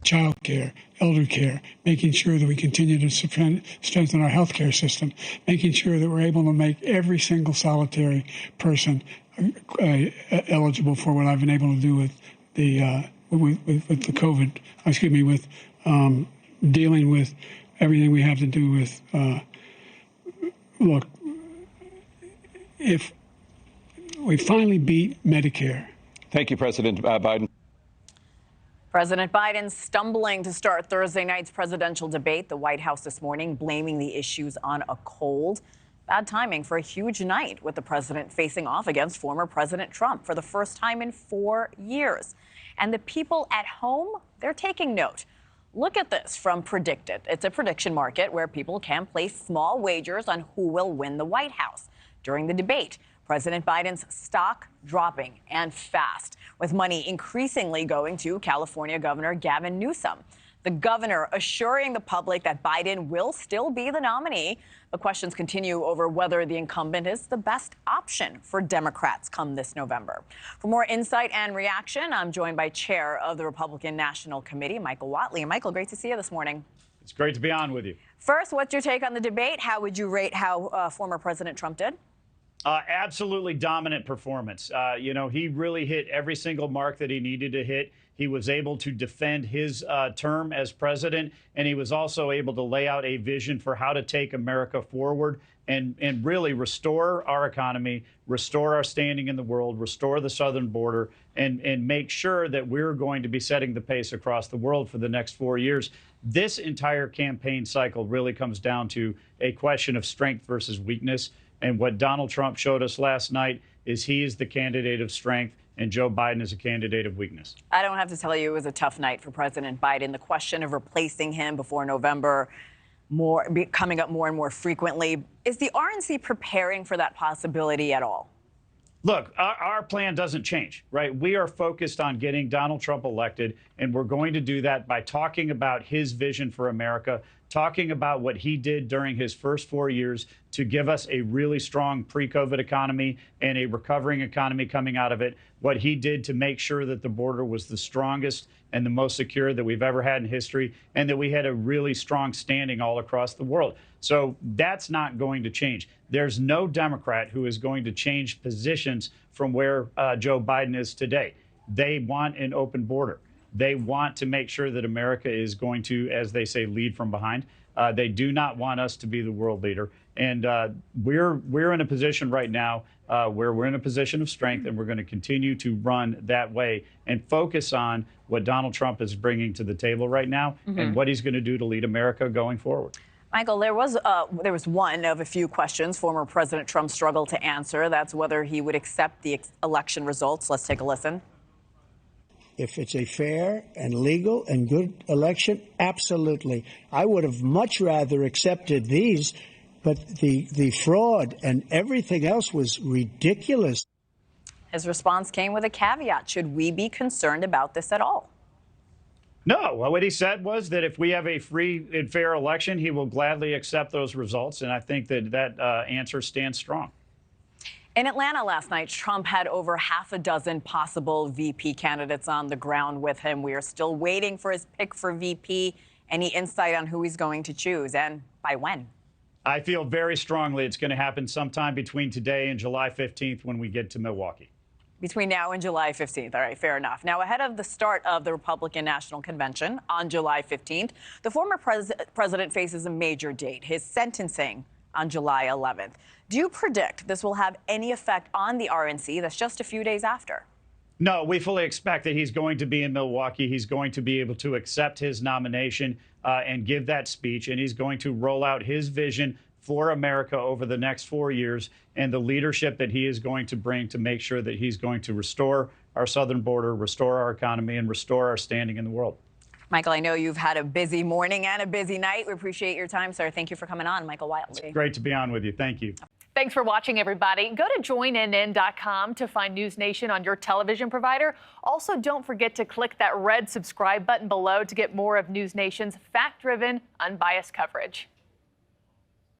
child care, elder care, making sure that we continue to strengthen our healthcare system, making sure that we're able to make every single solitary person eligible for what I've been able to do with the with dealing with everything we have to do with. Look, if we finally beat Medicare. Thank you, President Biden. President Biden stumbling to start Thursday night's presidential debate. The White House this morning blaming the issues on a cold. Bad timing for a huge night with the president facing off against former President Trump for the first time in 4 years. And the people at home, they're taking note. Look at this from Predicted. It's a prediction market where people can place small wagers on who will win the White House. During the debate, President Biden's stock dropping and fast, with money increasingly going to California Governor Gavin Newsom. The governor assuring the public that Biden will still be the nominee. The questions continue over whether the incumbent is the best option for Democrats come this November. For more insight and reaction, I'm joined by Chair of the Republican National Committee, Michael Whatley. Michael, great to see you this morning. It's great to be on with you. First, what's your take on the debate? How would you rate how former President Trump did? Absolutely dominant performance. He really hit every single mark that he needed to hit. He was able to defend his term as president, and he was also able to lay out a vision for how to take America forward and really restore our economy, restore our standing in the world, restore the southern border, and make sure that we're going to be setting the pace across the world for the next 4 years. This entire campaign cycle really comes down to a question of strength versus weakness. And what Donald Trump showed us last night is he is the candidate of strength and Joe Biden is a candidate of weakness. I don't have to tell you it was a tough night for President Biden. The question of replacing him before November coming up more and more frequently. Is the RNC preparing for that possibility at all? Look, our plan doesn't change, right? We are focused on getting Donald Trump elected, and we're going to do that by talking about his vision for America, talking about what he did during his first 4 years to give us a really strong pre-COVID economy and a recovering economy coming out of it, what he did to make sure that the border was the strongest and the most secure that we've ever had in history, and that we had a really strong standing all across the world. So that's not going to change. There's no Democrat who is going to change positions from where Joe Biden is today. They want an open border. They want to make sure that America is going to, as they say, lead from behind. They do not want us to be the world leader. And we're in a position right now where we're in a position of strength, and we're going to continue to run that way and focus on what Donald Trump is bringing to the table right now and what he's going to do to lead America going forward. Michael, there was one of a few questions former President Trump struggled to answer. That's whether he would accept the election results. Let's take a listen. If it's a fair and legal and good election, absolutely. I would have much rather accepted these, but the fraud and everything else was ridiculous. His response came with a caveat. Should we be concerned about this at all? No. What he said was that if we have a free and fair election, he will gladly accept those results. And I think that answer stands strong. In Atlanta last night, Trump had over half a dozen possible VP candidates on the ground with him. We are still waiting for his pick for VP. Any insight on who he's going to choose and by when? I feel very strongly it's going to happen sometime between today and July 15th when we get to Milwaukee. Between now and July 15th. All right, fair enough. Now, ahead of the start of the Republican National Convention on July 15th, the former president faces a major date, his sentencing on July 11th. Do you predict this will have any effect on the RNC that's just a few days after? No, we fully expect that he's going to be in Milwaukee. He's going to be able to accept his nomination and give that speech, and he's going to roll out his vision for America over the next 4 years and the leadership that he is going to bring to make sure that he's going to restore our southern border, restore our economy, and restore our standing in the world. Michael, I know you've had a busy morning and a busy night. We appreciate your time, sir. Thank you for coming on, Michael Whatley. It's great to be on with you. Thank you. Thanks for watching, everybody. Go to joinnn.com to find NewsNation on your television provider. Also, don't forget to click that red subscribe button below to get more of NewsNation's fact-driven, unbiased coverage.